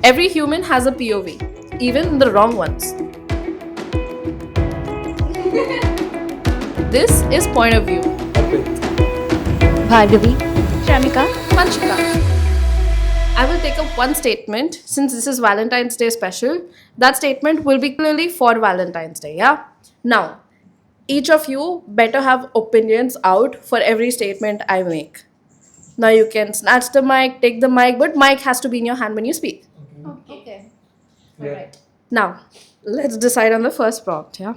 Every human has a POV, even the wrong ones. This is Point of View. Bhargavi. Shramika. Panchika. I will take up one statement since this is Valentine's Day special. That statement will be clearly for Valentine's Day, yeah? Now, each of you better have opinions out for every statement I make. Now you can snatch the mic, take the mic, but mic has to be in your hand when you speak. Okay. Alright. Now, let's decide on the first prompt, yeah?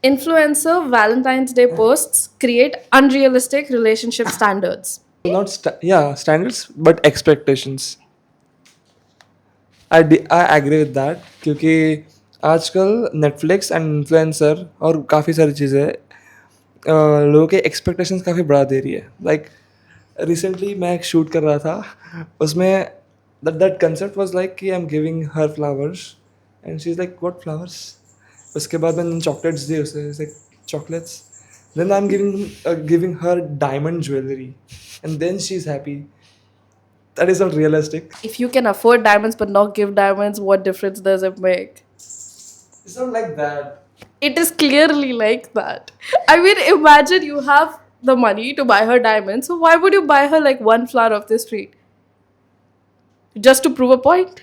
Influencer Valentine's Day posts create unrealistic relationship standards. Not standards, but expectations. I agree with that क्योंकि आजकल Netflix and influencer और काफ़ी सारी चीज़ें लोगों के expectations काफ़ी बढ़ा दे रही है. लाइक रिसेंटली मैं एक शूट कर रहा था, उसमें दैट कंसेप्ट वाज लाइक कि I am giving her flowers and she is like what flowers. उसके बाद मैंने चॉकलेट्स दिए उसे, chocolates. Then I am giving her diamond jewellery and then she is happy. That is not realistic. If you can afford diamonds but not give diamonds, what difference does it make? It's not like that. It is clearly like that. I mean, imagine you have the money to buy her diamonds, so why would you buy her like one flower off the street? Just to prove a point?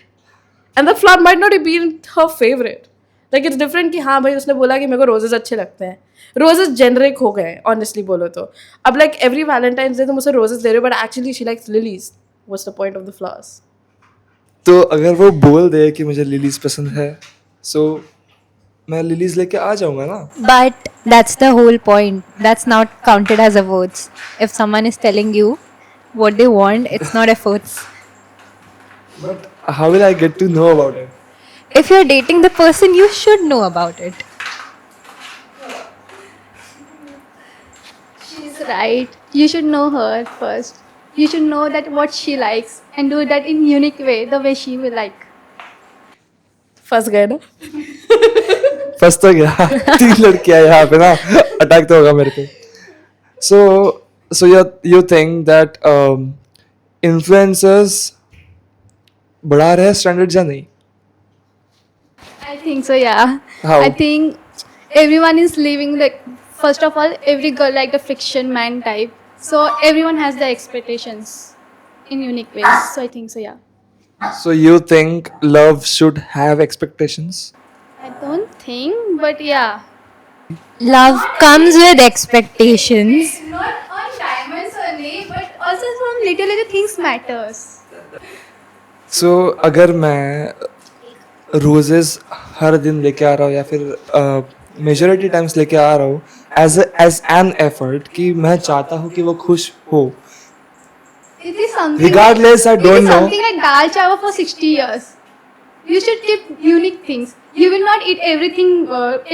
And the flower might not have been her favorite. Like it's different कि हाँ भाई उसने बोला कि मेरे को roses अच्छे लगते हैं. Roses generic हो गए, honestly बोलो तो. अब like every Valentine's Day तुम उसे roses दे रहे हो, but actually she likes lilies. What's the point of the flowers? तो अगर वो बोल दे कि मुझे लिलीज पसंद है, सो मैं लिलीज लेके आ जाऊंगा ना. But that's the whole point. That's not counted as efforts. If someone is telling you what they want, it's not efforts. But how will I get to know about it? If you're dating the person, you should know about it. She's right. You should know her first. You should know that what she likes and do that in unique way, the way she will like. फंस गए ना? फंस तो गया. 3 लड़कियां यहाँ पे ना, अटैक तो होगा मेरे पे. So you think that influencers बढ़ा रहे हैं स्टैंडर्ड या नहीं? I think so, yeah. How? I think everyone is living like, first of all, every girl like the fiction man type. So everyone has the expectations in unique ways. So I think so, yeah. So you think love should have expectations? I don't think, but yeah. Love comes with expectations. Not on diamonds only, but also some little things matters. So अगर मैं roses हर दिन लेके आ रहा हूँ या फिर majority times लेके आ रहा हूँ एज एन एफर्ट कि मैं चाहता हूँ कि वो खुश हो, It is something. regardless I It don't is know. something like dal chawal for 60 years. You should keep unique things. You will not eat everything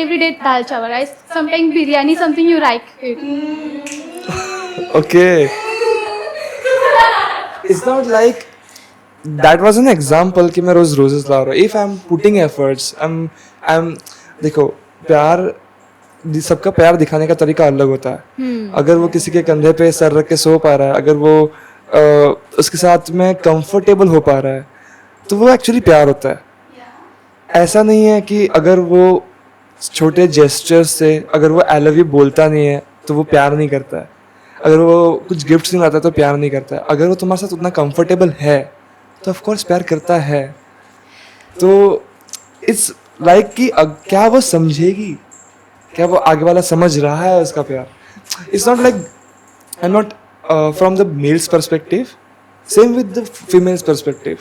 every day dal chawal, right? Sometimes biryani, something you like it. Okay. It's not like that was an example कि मैं रोज roses ला रहा हूँ. If I'm putting efforts, I'm देखो प्यार सबका प्यार दिखाने का तरीका अलग होता है. अगर वो किसी के कंधे पे सर रख के सो पा रहा है, अगर वो उसके साथ में कंफर्टेबल हो पा रहा है, तो वो एक्चुअली प्यार होता है. ऐसा नहीं है कि अगर वो छोटे जेस्चर्स से अगर वो आई लव यू बोलता नहीं है तो वो प्यार नहीं करता है. अगर वो कुछ गिफ्ट्स नहीं लाता तो प्यार नहीं करता है. अगर वो तुम्हारे साथ उतना कंफर्टेबल है तो ऑफ कोर्स प्यार करता है. तो इट्स लाइक कि क्या वो समझेगी, क्या वो आगे वाला समझ रहा है उसका प्यार. It's not like I am not from the males perspective, same with the females perspective.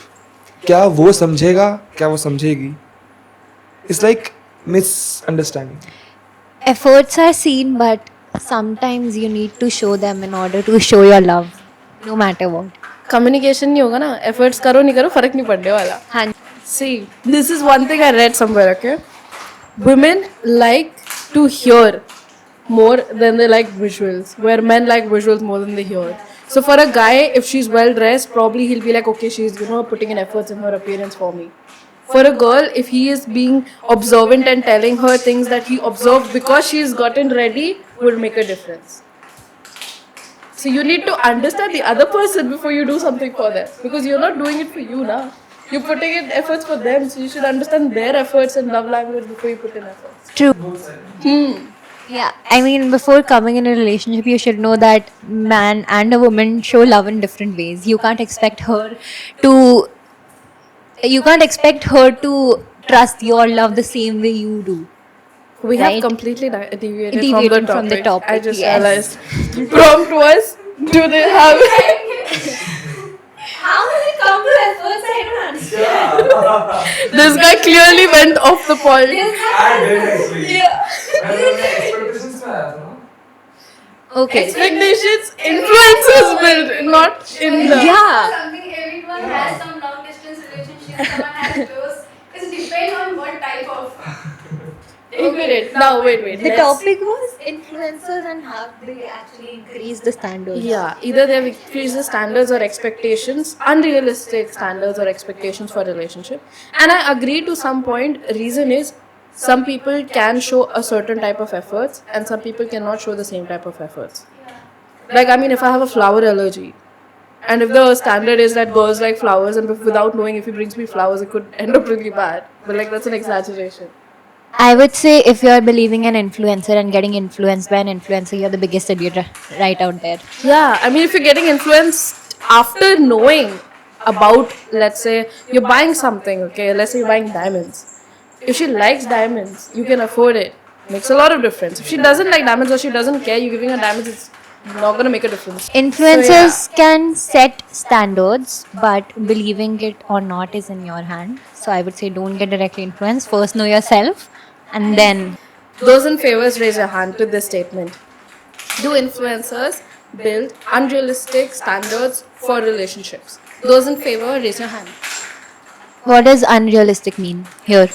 क्या वो समझेगा, क्या वो समझेगी. It's like misunderstanding. Efforts are seen, but sometimes you need to show them in order to show your love, no matter what. Communication नहीं होगा ना, efforts करो नहीं करो फर्क नहीं पड़ने वाला. हाँ. See, this is one thing I read somewhere, okay? Women like to hear more than they like visuals, where men like visuals more than they hear. So for a guy, if she's well dressed, probably he'll be like, okay, she's putting in efforts in her appearance for me. For a girl, if he is being observant and telling her things that he observed because she's gotten ready, would make a difference. So you need to understand the other person before you do something for them, because you're not doing it for you now. You're putting in efforts for them, so you should understand their efforts and love language before you put in efforts. True. Yeah, I mean, before coming in a relationship, you should know that man and a woman show love in different ways. To you can't expect her to trust your love the same way you do. We Right. have completely deviated Deviated from the topic. I just yes. realized. Prompt was, do they have... How did it come to efforts? I don't understand. This guy clearly went off the point. Okay. Expectations influences build, not in the... Yeah. Something everyone has some long distance relationship, someone has close. It depends on what type of. Wait. Now, wait. The let's- topic was influencers and how they actually increase the standards. Yeah, either they have increased the standards or expectations, unrealistic standards or expectations for relationship. And I agree to some point. Reason is, some people can show a certain type of efforts and some people cannot show the same type of efforts. Like, I mean, if I have a flower allergy, and if the standard is that girls like flowers, and without knowing if he brings me flowers, it could end up really bad. But like, that's an exaggeration. I would say if you're believing an influencer and getting influenced by an influencer, you're the biggest idiot right out there. Yeah, I mean, if you're getting influenced after knowing about, let's say, you're buying something, okay, let's say you're buying diamonds. If she likes diamonds, you can afford it. Makes a lot of difference. If she doesn't like diamonds or she doesn't care, you're giving her diamonds, it's not going to make a difference. Influencers can set standards, but believing it or not is in your hand. So I would say don't get directly influenced. First know yourself and then Those in favors, raise your hand to this statement. Do influencers build unrealistic standards for relationships? Those in favor, raise your hand. what does unrealistic mean here?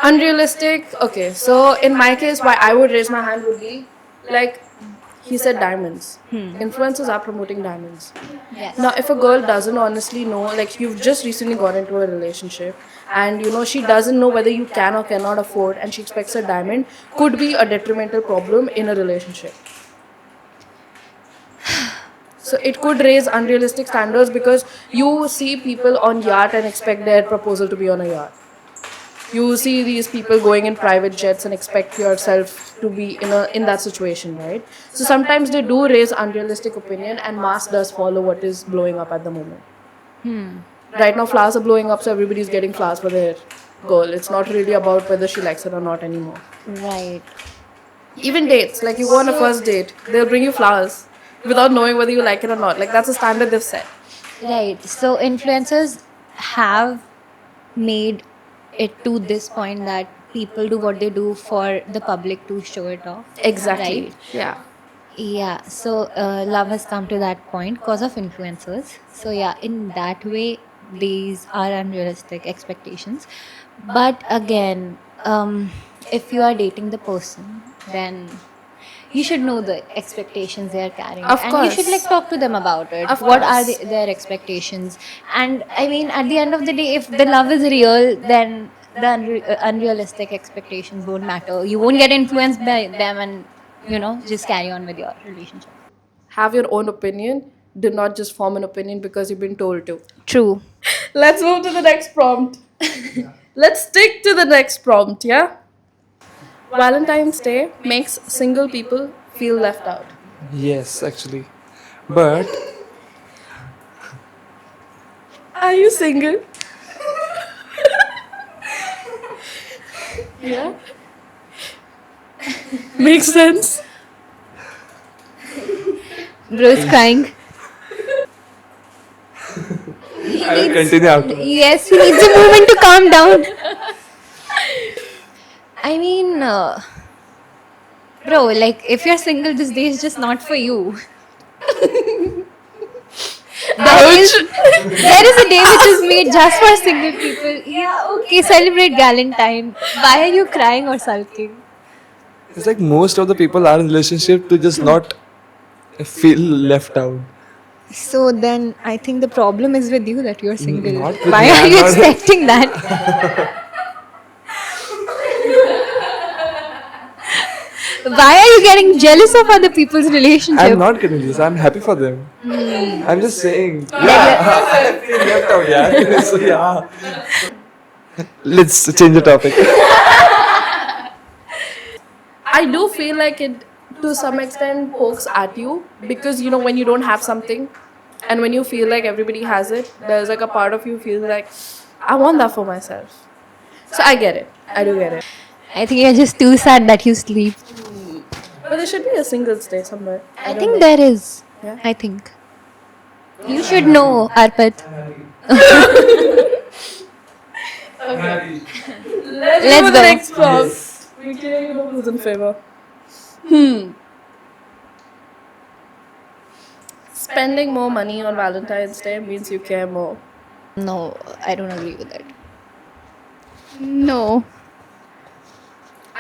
Unrealistic, okay, so in my case, why I would raise my hand would be like he said diamonds. Influencers are promoting diamonds. Yes. Now, if a girl doesn't honestly know, like you've just recently got into a relationship and you know she doesn't know whether you can or cannot afford and she expects a diamond, could be a detrimental problem in a relationship. So it could raise unrealistic standards because you see people on yacht and expect their proposal to be on a yacht. You see these people going in private jets and expect yourself to be in that situation, right? So sometimes they do raise unrealistic opinion and mass does follow what is blowing up at the moment. Right now flowers are blowing up, so everybody's getting flowers for their girl. It's not really about whether she likes it or not anymore. Right. Even dates, like you go on a first date, they'll bring you flowers without knowing whether you like it or not. Like that's a standard they've set. Right. So influencers have made it to this point that people do what they do for the public to show it off. Exactly. Right? Yeah. Yeah. So love has come to that point because of influencers. So yeah, in that way, these are unrealistic expectations. But again, if you are dating the person, then you should know the expectations they are carrying, Of and course. you should like talk to them about it. Of What are course. their expectations? And I mean, at the end of the day, if the love is real, then the unrealistic expectations won't matter. You won't get influenced by them, and just carry on with your relationship. Have your own opinion. Do not just form an opinion because you've been told to. True. Let's move to the next prompt. Let's stick to the next prompt, yeah? Valentine's Day makes single people feel left out. Yes, actually. But Are you single? Yeah? Makes sense. Bro's crying. I will continue after. Yes, he needs a moment to calm down. I mean, bro, like if you're single, this day is just not for you. There is a day which is made just for single people. Yeah, okay, celebrate Valentine. Why are you crying or sulking? It's like most of the people are in relationship to just not feel left out. So then I think the problem is with you that you're single. Not with Why me, are I'm you not- expecting that? Why are you getting jealous of other people's relationship? I'm not getting this. I'm happy for them. I'm just saying. Yeah, I feel left out, yeah. So yeah. Let's change the topic. I do feel like it to some extent pokes at you because you know when you don't have something and when you feel like everybody has it, there's like a part of you feels like I want that for myself. So I get it. I do get it. I think you're just too sad that you sleep. But there should be a Singles Day somewhere. I think there is. Yeah. I think. You should know, Arpit. Let's go. the next prompt. We clearly know who's in favor. Spending more money on Valentine's Day means you care more. No, I don't agree with that. No.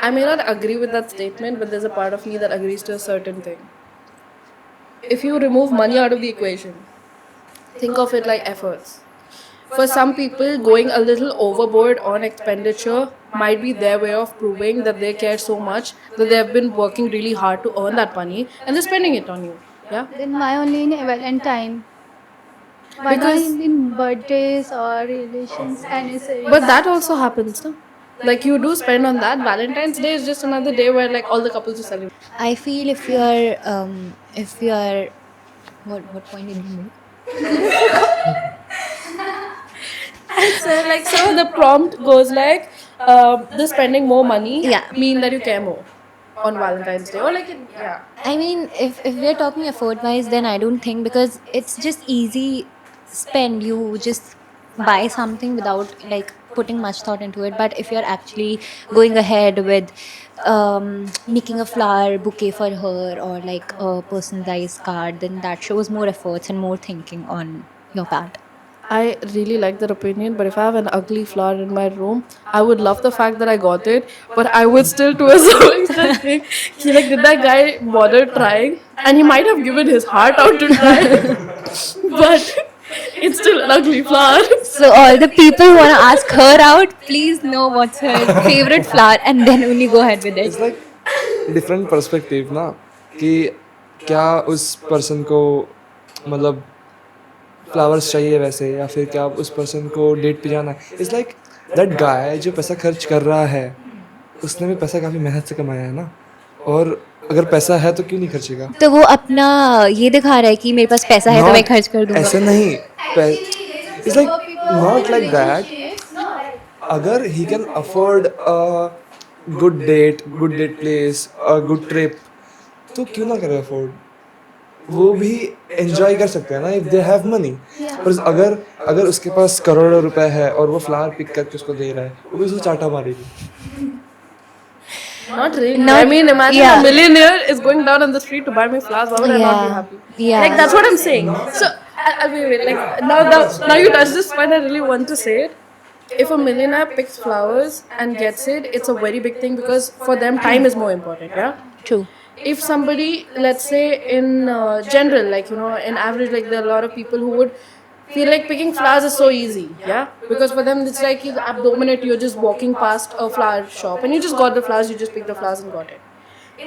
I may not agree with that statement, but there's a part of me that agrees to a certain thing. If you remove money out of the equation, think of it like efforts. For some people, going a little overboard on expenditure might be their way of proving that they care so much that they have been working really hard to earn that money and they're spending it on you. Yeah? Then why only in Valentine? Why Because- not in birthdays or relations, anniversaries? But that also happens, no? Like you do spend on that. Valentine's Day is just another day where like all the couples are celebrate. I feel if you're what point did you make? So the prompt goes like, the spending more money Yeah. mean that you care more on Valentine's Day or like yeah. I mean, if we're talking effort wise, then I don't think, because it's just easy spend. You just buy something without like putting much thought into it. But if you're actually going ahead with making a flower bouquet for her or like a personalized card, then that shows more efforts and more thinking on your part. I really like that opinion, but if I have an ugly flower in my room, I would love the fact that I got it, but I would still to a certain extent think, like, did that guy bother trying? And he might have given his heart out to try, but it's still an ugly flower. So all the people who want to ask her out, please know what's her favorite flower and then only go ahead with It's it. like different perspective ना कि क्या उस person को मतलब flowers चाहिए वैसे या फिर क्या उस पर्सन को डेट पे जाना है. इट्स लाइक दैट गाय जो पैसा खर्च कर रहा है उसने भी पैसा काफ़ी मेहनत से कमाया है ना, और अगर पैसा है तो क्यों नहीं खर्चेगा. तो वो अपना ये दिखा रहा है कि मेरे पास पैसा है तो मैं खर्च कर दूंगा. ऐसे नहीं. It's like not like that. अगर he can afford a good date place a good trip तो क्यों ना करे अफोर्ड. वो भी एंजॉय कर सकते हैं ना इफ दे हैव मनी. पर अगर उसके पास करोड़ों रुपए है और वो फ्लावर पिक करके उसको दे रहा है, वो भी उसको चाटा मारेगी. Not really. Not- I mean, imagine yeah. a millionaire is going down on the street to buy me flowers. Why would I not be Yeah. happy? Yeah. Like that's what I'm saying. So, wait. Like now you touch this point. I really want to say it. If a millionaire picks flowers and gets it, it's a very big thing because for them time is more important. Yeah. True. If somebody, let's say in general, like in average, like there are a lot of people who would feel like picking flowers is so easy, yeah, because for them it's like at the minute you're just walking past a flower shop and you just got the flowers, you just picked the flowers and got it.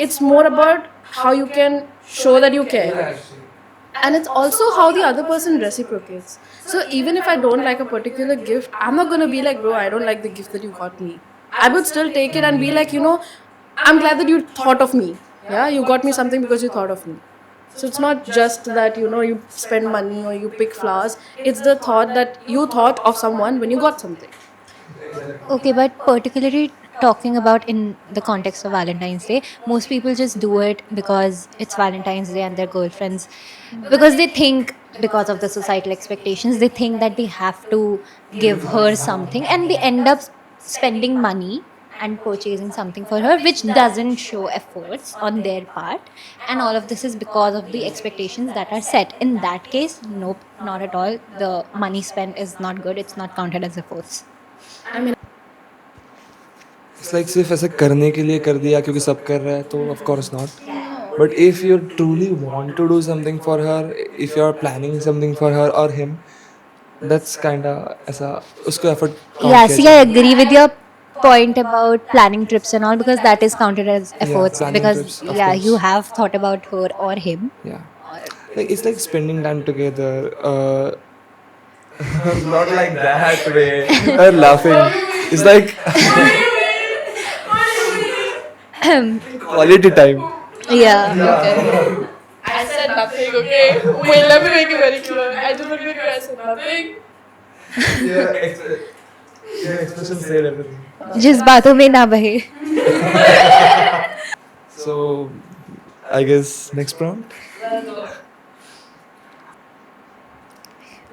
It's more about how you can show that you care, and it's also how the other person reciprocates. So even if I don't like a particular gift, I'm not gonna be like, bro, I don't like the gift that you got me. I would still take it and be like, I'm glad that you thought of me. Yeah, you got me something because you thought of me. So it's not just that you spend money or you pick flowers. It's the thought that you thought of someone when you got something. Okay, but particularly talking about in the context of Valentine's Day, most people just do it because it's Valentine's Day and their girlfriends, because they think, because of the societal expectations, they think that they have to give her something and they end up spending money and purchasing something for her, which doesn't show efforts on their part, and all of this is because of the expectations that are set. In that case, nope, not at all. The money spent is not good. It's not counted as efforts. It's like सिर्फ ऐसे करने के लिए कर दिया क्योंकि सब कर रहा है तो of course not. But if you truly want to do something for her, if you are planning something for her और हिम, दैट्स काइंडा ऐसा उसको effort. Yeah, see, I agree with your point about planning trips and all, because that is counted as efforts. planning Because trips, of yeah, you course. have thought about her or him. Yeah. Like it's like spending time together. Not like that way. Or laughing. It's like quality time. Yeah. Okay. I said nothing, okay? Wait, let me make it very clear. I just looked at you, I said nothing. Your expression said everything. जिस बातों में ना बहे. So, I guess next prompt.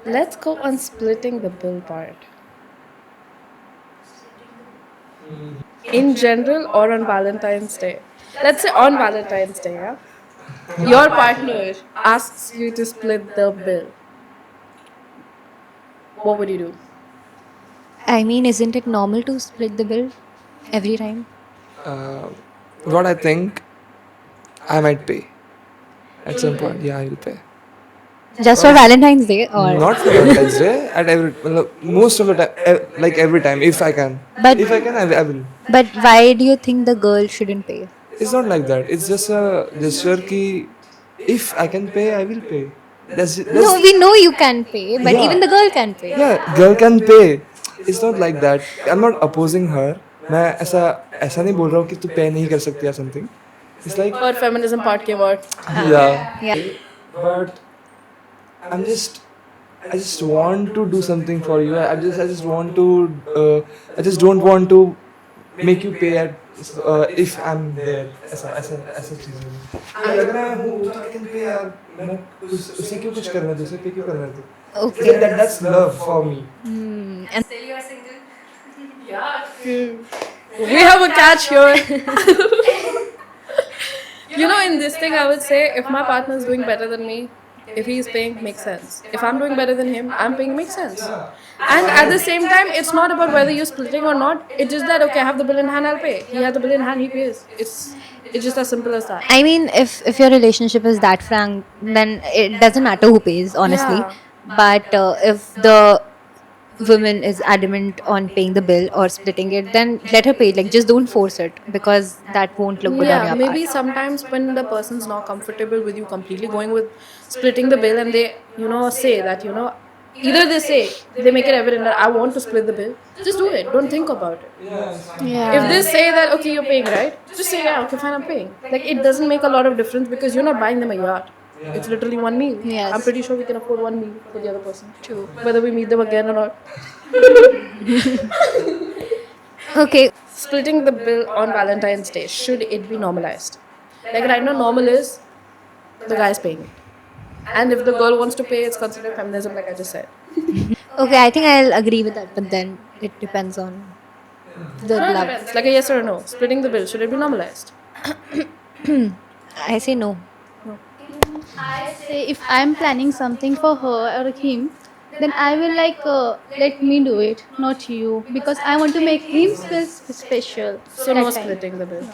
Let's go on splitting the bill part. In general or on Valentine's Day. Let's say on Valentine's Day, yeah? Your partner asks you to split the bill. What would you do? I mean, isn't it normal to split the bill every time? What I think, I might pay. At some point, yeah, I will pay. Just for Valentine's Day, or Not for Valentine's Day. At every, most of the time, like every time, if I can. But- if I can, I will. but why do you think the girl shouldn't pay? It's not like that. It's just a gesture ki if I can pay, I will pay. That's No, we know you can pay, but Yeah. even the girl can pay. yeah, girl can pay. It's not like that. I'm not opposing her. मैं ऐसा नहीं बोल रहा हूँ कि तू पे नहीं कर सकती या something. It's like Or feminism part came out. yeah, Yeah. but I just want to do something for you. I just want to I just don't want to make you pay at if I'm there. ऐसा चीज़ है. लग रहा है हूँ तो I can pay यार. मैं उसे क्यों कुछ करना है दूसरे पे क्यों करना है तू? Okay. That's love for me. And We have a catch here. You know, in this thing, I would say if my partner is doing better than me, if he is paying, makes sense. If I'm doing better than him, I'm paying, makes sense. And at the same time, it's not about whether you're splitting or not. It's just that, okay, I have the bill in hand, I'll pay. He has the bill in hand, he pays. It's just as simple as that. I mean, if your relationship is that frank, then it doesn't matter who pays, honestly. Yeah. But if the woman is adamant on paying the bill or splitting it, then let her pay. Like, just don't force it, because that won't look good on Yeah, your maybe part. sometimes when the person's not comfortable with you completely going with splitting the bill and they, say that, either they say, they make it evident that I want to split the bill, just do it. Don't think about it. Yeah. If they say that, okay, you're paying, right? Just say, yeah, okay, fine, I'm paying. Like, it doesn't make a lot of difference because you're not buying them a yacht. It's literally one meal. Yes. I'm pretty sure we can afford one meal for the other person. True. Whether we meet them again or not. Okay. Splitting the bill on Valentine's Day, should it be normalized? Like right now, normal is the guy's paying it. And if the girl wants to pay, it's considered feminism, like I just said. Okay, I think I'll agree with that, but then it depends on the love. It's like a yes or a no. Splitting the bill, should it be normalized? I say no. I say if I'm planning something for her or him, then I will let me do it, not you, because I want to make him feel special. So that no time. splitting the bill.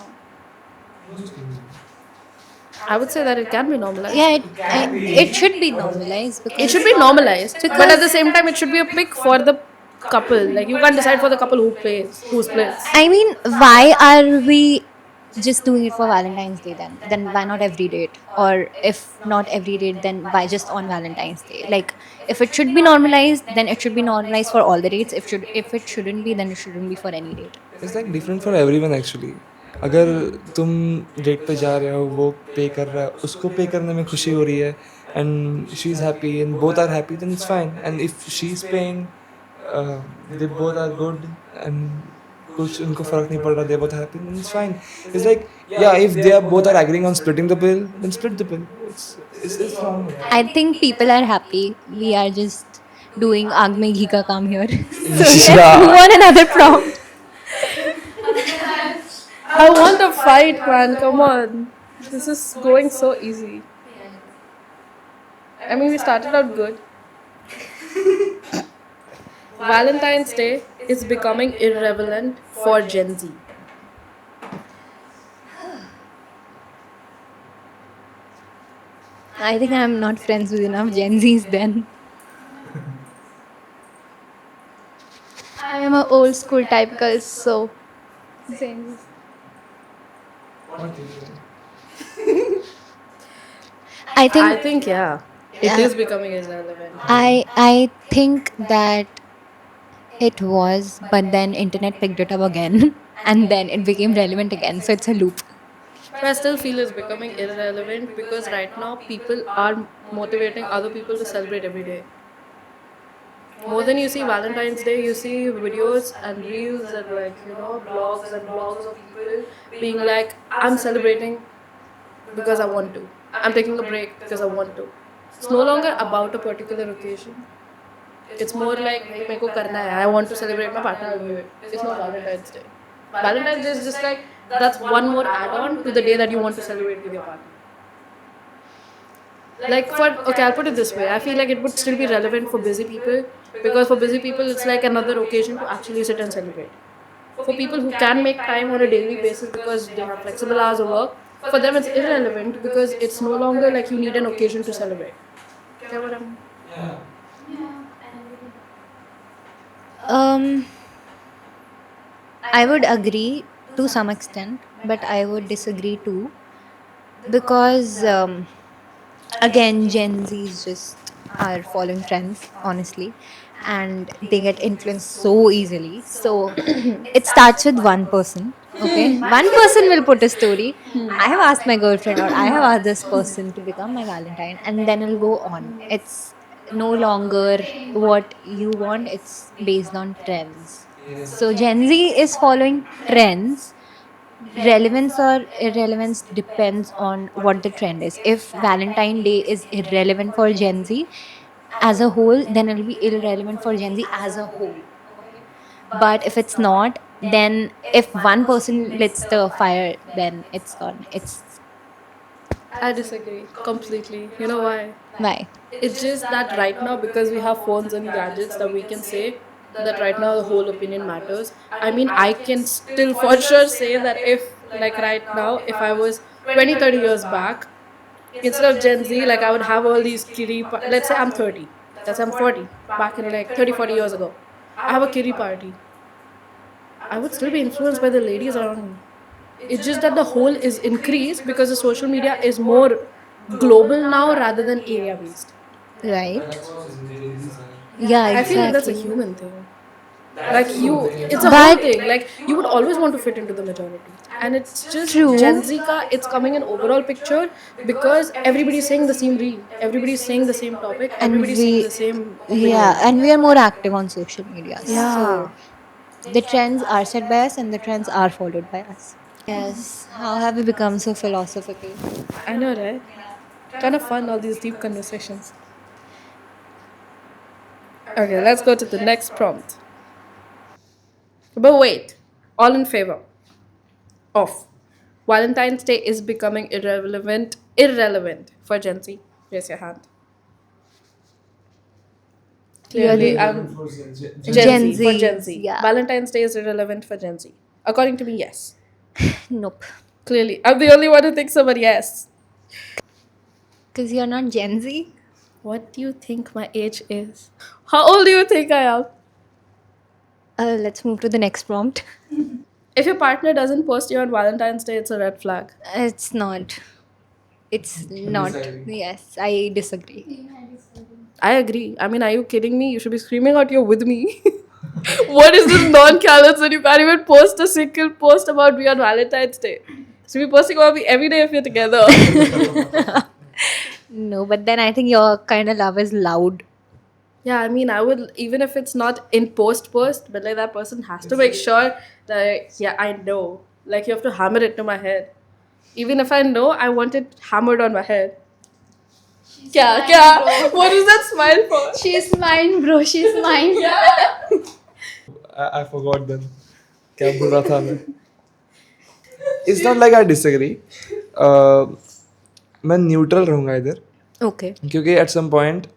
I would say that it can be normalized. Yeah, it should be normalized, because It should be normalized, but at the same time, it should be a pick for the couple. Like you can't decide for the couple who pays, who splits. I mean, why are we just doing it for Valentine's Day then? Then why not every date? Or if not every date, then why just on Valentine's Day? Like, if it should be normalized, then it should be normalized for all the dates. If it shouldn't be, then it shouldn't be for any date. It's like different for everyone actually. अगर तुम date पे जा रहे हो वो पे कर रहा है उसको पे करने में खुशी हो रही है and she's happy and both are happy then it's fine and if she's paying they both are good and कुछ उनको फर्क नहीं पड़ रहा they both are happy then it's fine. It's like yeah if they are both are agreeing on splitting the bill then split the bill. It's wrong. I think people are happy. We are just doing आग में घी का काम here. So let's Yeah. move on another prompt. I want a fight, man. Come on. This is going so easy. I mean, we started out good. Valentine's Day is becoming irrelevant for Gen Z. I think I'm not friends with enough Gen Zs then. I am a old school type girl, so Same. I think I think yeah, it Yeah. is becoming irrelevant. I think that it was, but then internet picked it up again, and then it became relevant again. So it's a loop. But I still feel it's becoming irrelevant because right now people are motivating other people to celebrate every day. More than you see Valentine's Day, you see videos and reels and blogs and blogs of people being like, I'm celebrating because I want to. I'm taking a break because I want to. It's no longer about a particular occasion. It's more like "Bhai, मेरे को करना है. I want to celebrate my partner. I'll do it." It's not Valentine's Day. Valentine's Day is just like that's one more add-on to the day that you want to celebrate with your partner. Like for okay, I'll put it this way. I feel like it would still be relevant for busy people because for busy people it's like another occasion to actually sit and celebrate. For people who can make time on a daily basis because they have flexible hours of work, for them it's irrelevant because it's no longer like you need an occasion to celebrate. Get what I mean? Um, I would agree to some extent, but I would disagree too because again, Gen Zs just are following trends, honestly, and they get influenced so easily. So it starts with one person. Okay, one person will put a story. I have asked my girlfriend, or I have asked this person to become my Valentine, and then it'll go on. It's no longer what you want, it's based on trends. So Gen Z is following trends. Relevance or irrelevance depends on what the trend is. If Valentine Day is irrelevant for Gen Z as a whole, then it'll be irrelevant for Gen Z as a whole. But if it's not, then if one person lights the fire, then it's gone. It's I disagree completely. You know why? why. It's just that right now, because we have phones and gadgets, that we can say that right now the whole opinion matters. I mean, I can still for sure say that if, like right now, if I was 20, 30 years back, instead of Gen Z, like I would have all these let's say I'm 30, let's say I'm 40, back in like 30, 40 years ago. I have a kitty party. I would still be influenced by the ladies around me. It's just that the whole is increased because the social media is more global now rather than area based. Right? Yeah, I feel like that's a exactly. human thing. Like it's a whole But thing. Like you would always want to fit into the majority, and it's just true. Gen Z ka. It's coming in overall picture because everybody's saying the same reel, everybody's saying the same topic, And everybody's saying the same opinion. yeah, and we are more active on social media. Yeah. So the trends are set by us and the trends are followed by us. Yes. How have we become so philosophical? I know, right? Kind of fun, all these deep conversations. Okay, let's go to the next prompt. But wait, all in favor of Valentine's Day is becoming irrelevant for Gen Z. Raise your hand. Clearly, Really? I'm Gen Gen Z for Gen Zs, Z. yeah. Valentine's Day is irrelevant for Gen Z. According to me, yes. Nope. Clearly, I'm the only one who thinks so, but yes. Because you're not Gen Z? What do you think my age is? How old do you think I am? Let's move to the next prompt. If your partner doesn't post you on Valentine's Day, it's a red flag. It's not. It's not. Yes, I disagree. I agree. I mean, are you kidding me? You should be screaming out you're with me. What is this non-callous that you can't even post a single post about me on Valentine's Day? So be posting about me every day if you're together. No, but then I think your kind of love is loud. Yeah, I mean, I would, even if it's not in post, but like that person has to make sure that, yeah, I know. Like you have to hammer it to my head. Even if I know, I want it hammered on my head. Kya? What is that smile for? She's mine, bro. She's mine. I forgot then. क्या बोल रहा था मैं? It's not like I disagree. मैं neutral रहूँगा इधर Okay. क्योंकि at some point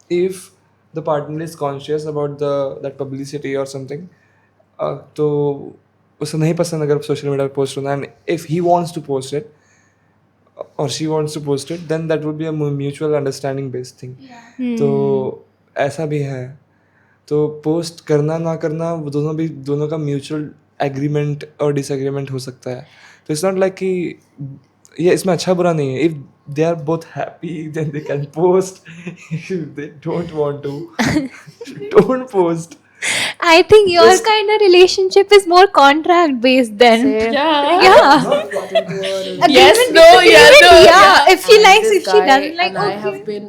if the partner is conscious about that publicity or something तो उसे नहीं पसंद अगर social media पे post होना and if he wants to post it or she wants to post it then that would be a mutual understanding based thing. तो ऐसा भी है तो पोस्ट करना ना करना वो दोनों का म्यूचुअल एग्रीमेंट और डिसएग्रीमेंट हो सकता है. तो इट्स नॉट लाइक कि ये इसमें अच्छा बुरा नहीं है. If they are both happy then they can post. If they don't want to don't post. I think your kind of relationship is more contract based then. Yeah. Yeah. Yes, no, yeah, no. Yeah. If she I'm likes, this if she guy doesn't like, and I okay. have been.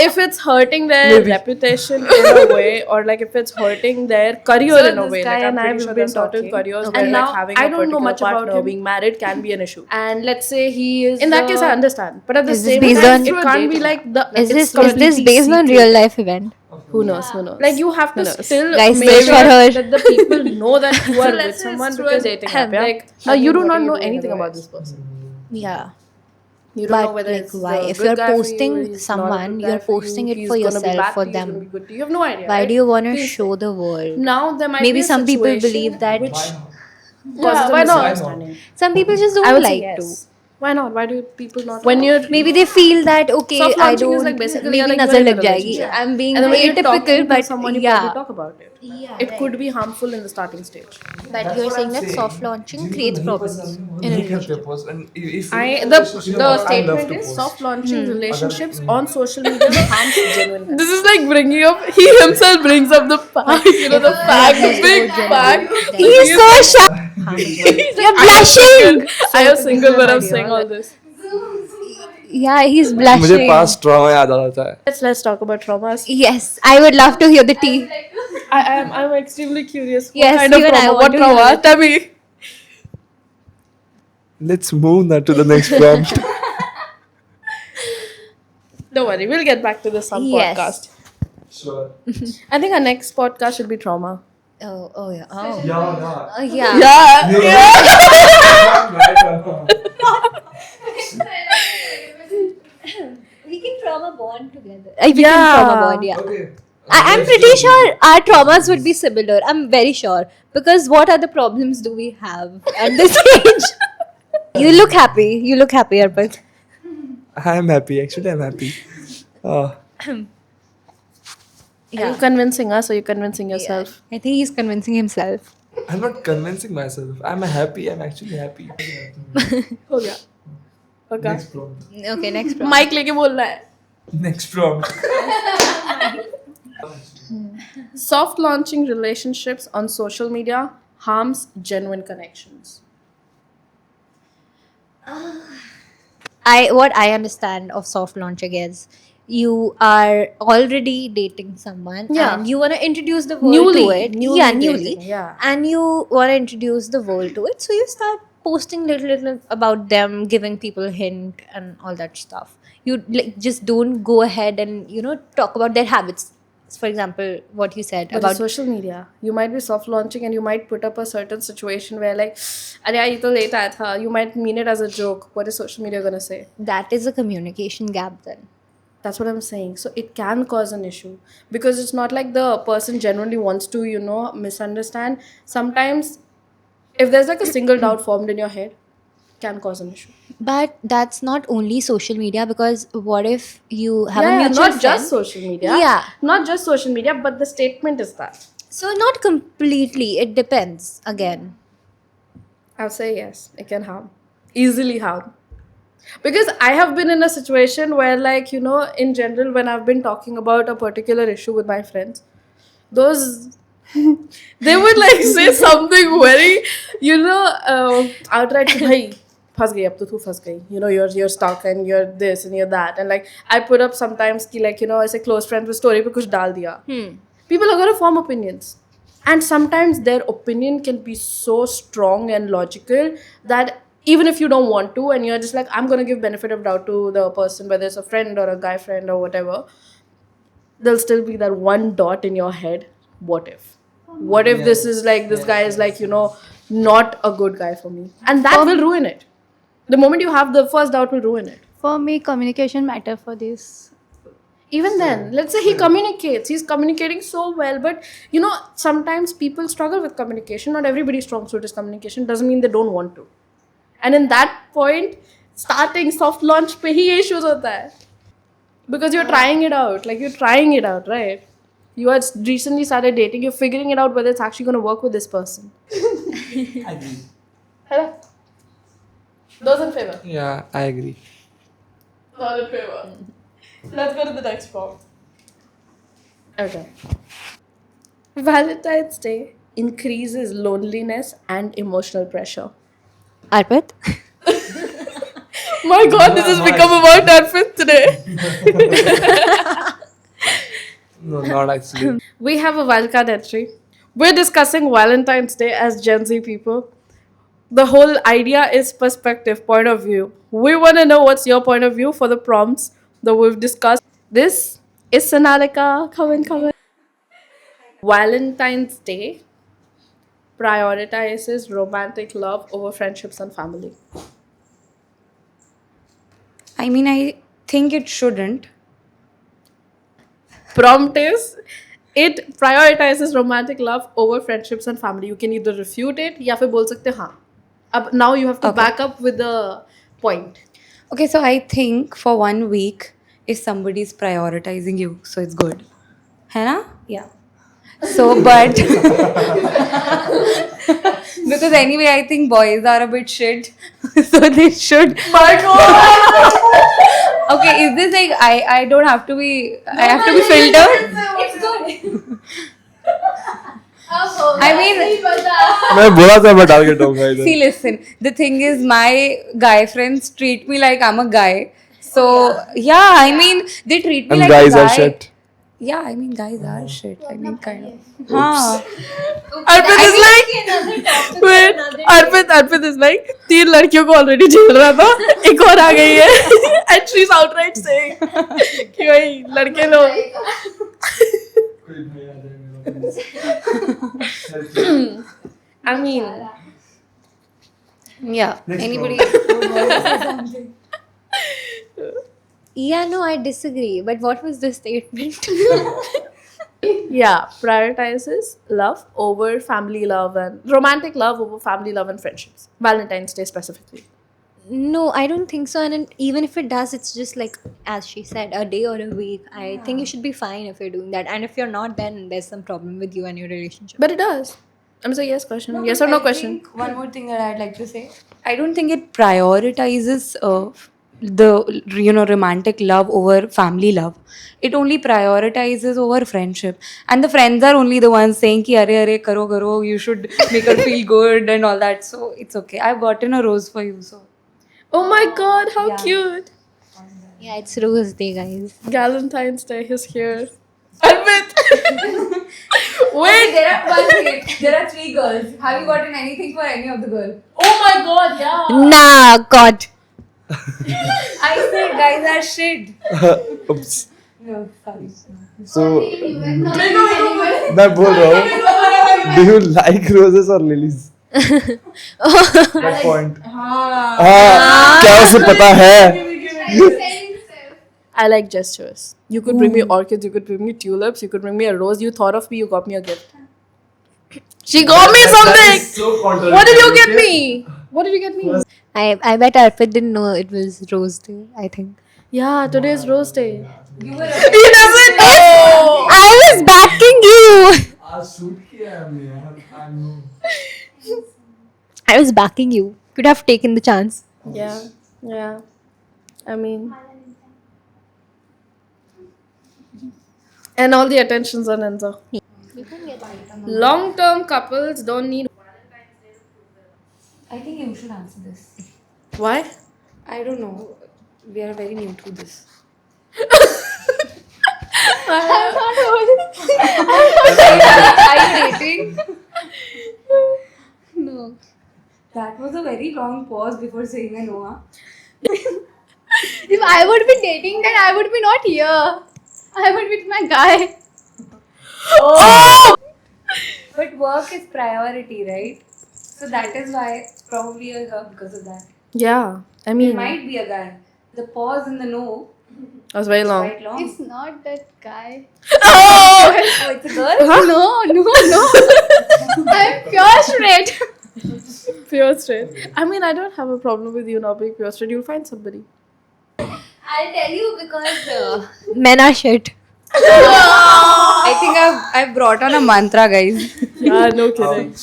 If it's hurting their reputation in a way, or like if it's hurting their career in a way, like I'm pretty sure there's certain careers where And now like having I a don't know particular much about partner him. being married can be an issue. And let's say he is. In that case, I understand. But at the Is this same based time, on- it can't be like the. Is it's this completely based on secret. real life event? Who knows? Who knows? Like you have to still Guys, make search sure for her. that the people know that you are with let's say someone it's through a because dating app, yeah? like now you do not know anything about this person. Yeah. You don't know But whether like, it's why? the If good you're guy for you, posting he's not a someone, good guy you're for you, posting it he's for gonna be yourself, bad for to you, he's them. gonna be good to you. You have no idea. Why right? do you want to Please show the world? Now there might Maybe be a some people situation believe that. which Why causes a not? misunderstanding. Some people just I don't would say like yes. to. Why not? Why do people not? When you're. Maybe they feel that okay, soft I launching don't. is like basically maybe like nazar you're in a lag jayegi. relationship. I'm being And then when you're atypical, talking to but someone, you yeah. probably talk about it. It could be harmful in the starting stage. But you're saying that soft launching creates problems in a relationship. The statement is soft launching relationships on social media harms genuine. This is like bringing up. He himself brings up the fact, the fact, big fact. He's so shy. You're blushing. I am single when I'm saying all this. Yeah, he's मुझे blushing. Past trauma याद आ जाता है. Let's talk about traumas. Yes, I would love to hear the tea. I'm extremely curious. Yes, What kind of even I trauma? want What to hear trauma? it. Tell me. Let's move that to the next prompt. Don't worry, we'll get back to this some Yes. podcast. Sure. I think our next podcast should be trauma. Oh yeah. Oh. Yeah. Yeah. Yeah. We can trauma bond together. We can Yeah. trauma bond, yeah. Okay. I'm pretty sure our traumas would be similar. I'm very sure. Because what other problems do we have at this age? You look happy. You look happy, Arpit. I'm happy. Actually, I'm happy. Are you convincing us or are you convincing yourself? I think he's convincing himself. I'm not convincing myself. I'm happy. I'm actually happy. हो गया. Okay. Next prompt. Okay, next problem. Mic लेके बोलना है. Next prompt. Soft launching relationships on social media harms genuine connections. What I understand of soft launching is you are already dating someone Yeah. and you want to introduce the world to it. Newly Newly. dating, yeah. And you want to introduce the world to it. So you start posting little about them, giving people hint and all that stuff. You just don't go ahead and talk about their habits. For example, what you said But about it's social media, you might be soft launching and you might put up a certain situation where like, अरे यार ये तो late आया था. You might mean it as a joke. What is social media gonna say? that is a communication gap then. That's what I'm saying. So it can cause an issue because it's not like the person genuinely wants to, misunderstand. Sometimes, if there's like a single doubt formed in your head, can cause an issue. But that's not only social media because what if you have a Yeah, mutual not friend? just social media. Yeah. Not just social media, but the statement is that. So not completely. It depends again. I'll say yes, it can harm. Easily harm. Because I have been in a situation where, like, in general, when I've been talking about a particular issue with my friends, those they would like say something very, outright, bhai, फंस गई अब तो तू फंस गई you're stuck and you're this and you're that, and like I put up sometimes कि like ऐसे close friends with story पे कुछ डाल दिया. People are gonna form opinions, and sometimes their opinion can be so strong and logical that even if you don't want to and you're just like, I'm gonna give benefit of doubt to the person, whether it's a friend or a guy friend or whatever, there'll still be that one dot in your head. What if this is like, this guy is like, not a good guy for me, and that will ruin it. The moment you have the first doubt will ruin it. For me, communication matter for this. Even then, let's say he communicates, he's communicating so well, but sometimes people struggle with communication. Not everybody's strong suit is communication. Doesn't mean they don't want to. And in that point, starting soft launch pe hi issues hota hai. Because you're trying it out, right? You had recently started dating. You're figuring it out whether it's actually going to work with this person. Agree. Hello. Those in favor. Yeah, I agree. Not in favor. Let's go to the next form. Okay. Valentine's Day increases loneliness and emotional pressure. Arpit? My god, this has become about Arpit today. No, not actually. We have a wildcard entry. We're discussing Valentine's Day as Gen Z people. The whole idea is perspective, point of view. We want to know what's your point of view for the prompts that we've discussed. This is Sanalika. Come in. Valentine's Day prioritizes romantic love over friendships and family. I mean, I think it shouldn't. Prompt is it prioritizes romantic love over friendships and family. You can either refute it या फिर बोल सकते हाँ. अब now you have to Okay. back up with the point. Okay, so I think for 1 week, if somebody is prioritizing you, so it's good. है ना? Yeah. So, but because anyway, I think boys are a bit shit, so they should. My god! Okay, is this like I don't have to be? I have to be filtered. It's good. I mean, मैं बोला था मैं target होऊंगा इधर. see, listen. The thing is, my guy friends treat me like I'm a guy. So yeah, I mean, they treat me And like guys a guy. are shit. Yeah, I mean, guys are shit. I mean, kind of. हाँ. Arpit is like, wait, Arpit is like, 3 लड़कियों को already झेल रहा था, एक और आ गई है, and she's outright saying कि भाई लड़के लोग. I mean, Yeah. Anybody? Yeah, no, I disagree. But what was the statement? yeah, prioritizes love over family love and romantic love over family love and friendships. Valentine's Day specifically. No, I don't think so. And even if it does, it's just like, as she said, a day or a week. I think you should be fine if you're doing that. And if you're not, then there's some problem with you and your relationship. But it does. I'm saying yes question. Yes or no question. One more thing that I'd like to say. I don't think it prioritizes the romantic love over family love. It only prioritizes over friendship, and the friends are only the ones saying ki are karo, you should make her feel good and all that. So it's okay. I've gotten a rose for you. So Oh my god, how cute. Yeah, it's Rose Day, guys. Valentine's Day is here. Arpit! Wait! there are 3 girls. Have you gotten anything for any of the girls? Oh my god, yeah. Nah, God. I said guys are shit. Oops. No, sorry. So मैं बोल रहा हूँ. Do you like roses or lilies? That point. हाँ. क्या उसे पता है? I like gestures. You could bring me orchids, you could bring me tulips, you could bring me a rose. You thought of me, you got me a gift. She got me something! What did you get me? What did you get me? I bet Arpit didn't know it was Rose Day, I think. Yeah, today is Rose Day. You were He doesn't know! I was backing you! आज shoot किया हमने यार. I know. I was backing you. Could have taken the chance. Yeah. I mean. And all the attentions on Enzo. Long term couples don't need. I think you should answer this. Why? I don't know. We are very new to this. Are you dating? No. That was a very long pause before saying a no. Huh? If I would be dating, then I would be not here. I would be with my guy. But work is priority, right? So that is why probably a girl because of that. Yeah. I It mean, might be a guy. The pause in the no that was very long. quite long. It's not that guy. Oh, it's a girl? No. I'm pure straight. Pure straight. I mean, I don't have a problem with you not being pure straight. You'll find somebody. I'll tell you because men are shit. I think I've brought on a mantra, guys. Yeah, no kidding.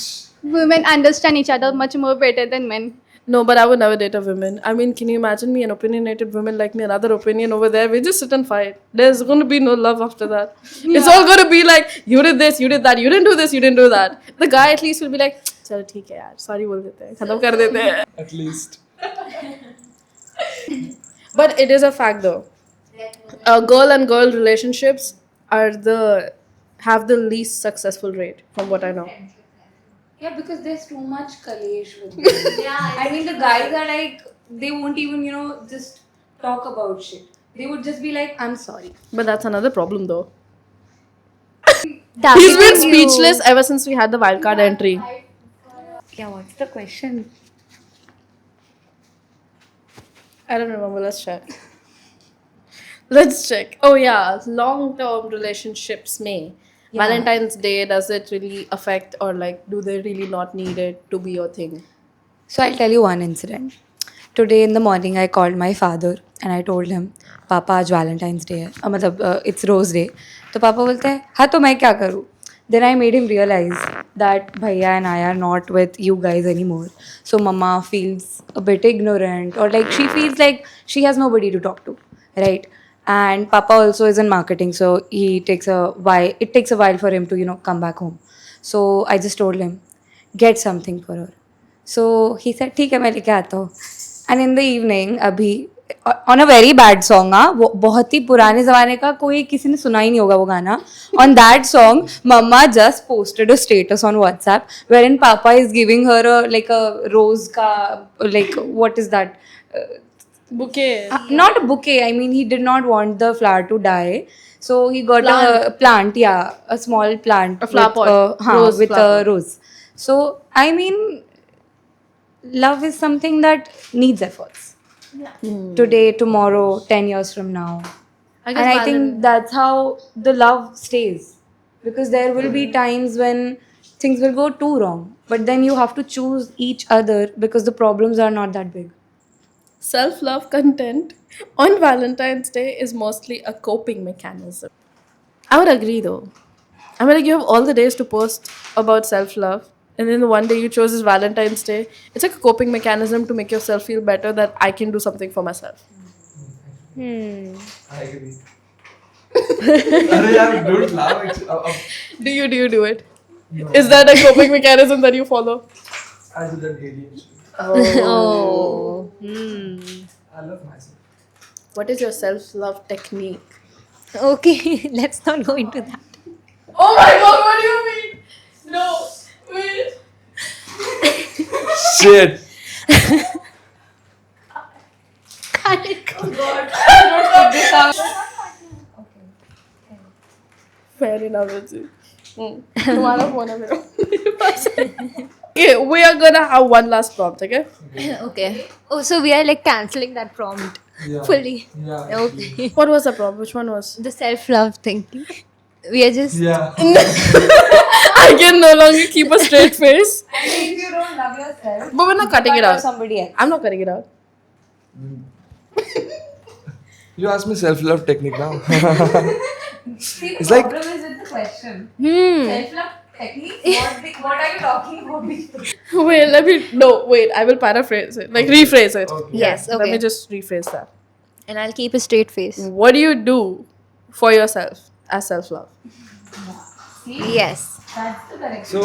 Women understand each other much more better than men. No, but I would never date a woman. I mean, can you imagine me, an opinionated woman like me, another opinion over there? We just sit and fight. There's going to be no love after that. It's all going to be like, you did this, you did that, you didn't do this, you didn't do that. The guy at least will be like, चलो ठीक है यार, sorry बोल देते हैं, खत्म कर देते हैं. At least. But it is a fact though. Girl and girl relationships have the least successful rate from what I know. Yeah, because there's too much kalesh with them. Yeah. I mean, the guys are like, they won't even, just talk about shit. They would just be like, I'm sorry. But that's another problem though. He's been Targeting you. speechless ever since we had the wildcard entry. Yeah, what's the question? I don't remember. Let's check. Let's check. Oh yeah, long-term relationships may. Yeah. Valentine's Day, does it really affect, or like do they really not need it to be your thing? So I'll tell you one incident. Today in the morning, I called my father and I told him, पापा आज Valentine's Day है मतलब it's Rose Day. तो पापा बोलते हैं हाँ तो मैं क्या करूँ? Then I made him realize that Bhaiya and I are not with you guys anymore. So mama feels a bit ignorant, or like she feels like she has nobody to talk to, right? And papa also is in marketing, so it takes a while for him to come back home. So I just told him, get something for her. So he said, ठीक है मैं लेके आता हूँ. And in the evening, अभी on a very bad song, वो बहुत ही पुराने ज़माने का, कोई किसी ने सुना ही नहीं होगा वो गाना. On that song, Mama just posted a status on WhatsApp wherein Papa is giving her a rose ka, like what is that? Bouquet. Not a bouquet. I mean, he did not want the flower to die. So he got a plant, yeah, a small plant. A flower pot. Rose with flower a pot. rose. So, I mean, love is something that needs efforts. Today, tomorrow, 10 years from now. I And I think that's how the love stays. Because there will be times when things will go too wrong. But then you have to choose each other because the problems are not that big. self-love content on Valentine's Day is mostly a coping mechanism. I would agree though. I mean, like you have all the days to post about self-love, and then the one day you chose is Valentine's Day. It's like a coping mechanism to make yourself feel better that I can do something for myself. I agree. अरे यार don't laugh. Do you do it? Is that a coping mechanism that you follow? I do that daily. Oh. I love myself. What is your self-love technique? Okay, let's not go into that. Oh my god, what do you mean? No, wait. Shit. Fair enough, it's it. तुम्हारा phone है मेरे पास. Okay, we are gonna have one last prompt, okay? Okay. Oh, so we are like cancelling that prompt Yeah. fully. Yeah. Okay. What was the prompt? Which one was? The self-love thinking. We are just Yeah. I can no longer keep a straight face. If you don't love yourself, But we're not cutting it out. somebody else. I'm not cutting it out. You asked me self-love technique now. See, It's the like- problem is with the question. Hmm. Self-love technique? What are you talking about? Wait, I will paraphrase it. Like rephrase it. Okay. Yes, Let okay. me just rephrase that. And I'll keep a straight face. What do you do for yourself as self-love? Yes. That's the correct. So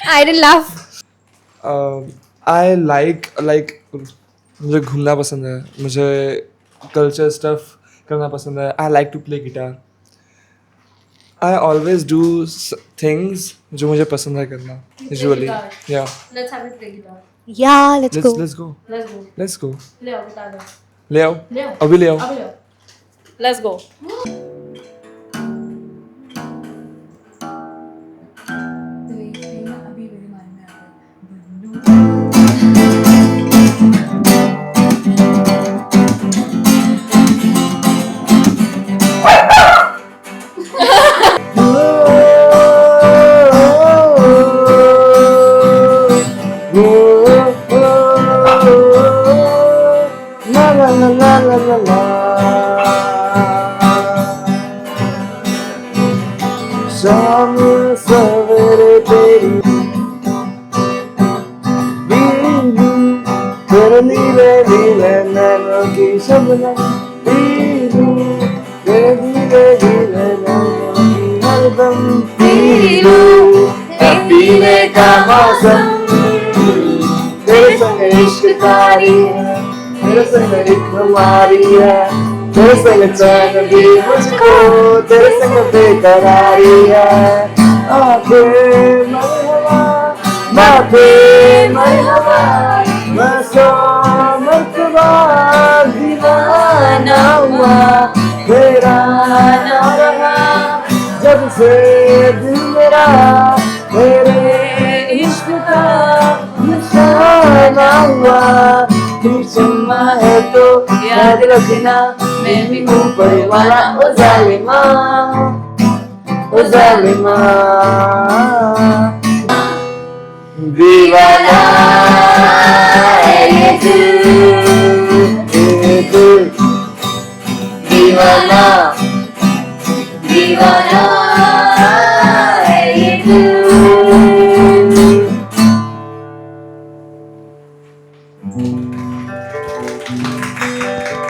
I didn't laugh. I like मुझे घूमना पसंद है, मुझे culture stuff करना पसंद है. I like to play guitar. I always do things जो मुझे पसंद है करना. Usually, yeah. Let's have it play guitar. Yeah, let's go. Let's go. Let's go. Let's go. ले आओ guitar ले आओ. ले आओ. ले आओ. अभी ले आओ. अभी ले आओ. Let's go. नीले नैनों की शबनम पी लूं, तेरे धीरे धीरे नैनों की हरदम पी लूं, अब पीने का मौसम तेरे संग इश्क कारी है, तेरे संग एक हमारी है, तेरे संग चैन भी मुझको, तेरे संग बेकरारी है। आंखें मरहबा, बातें मरहबा, मैं सौ मर्तबा दीवाना हुआ, तेरा ना रहा जब से दिल मेरा, तेरे इश्क का निशाना हुआ। तू चुम्मा है तो याद रखना, मैं भी ऊपर वाला ओ जालिमा, ओ जालिमा। दीवाना है ये दिल, दीवाना, दीवाना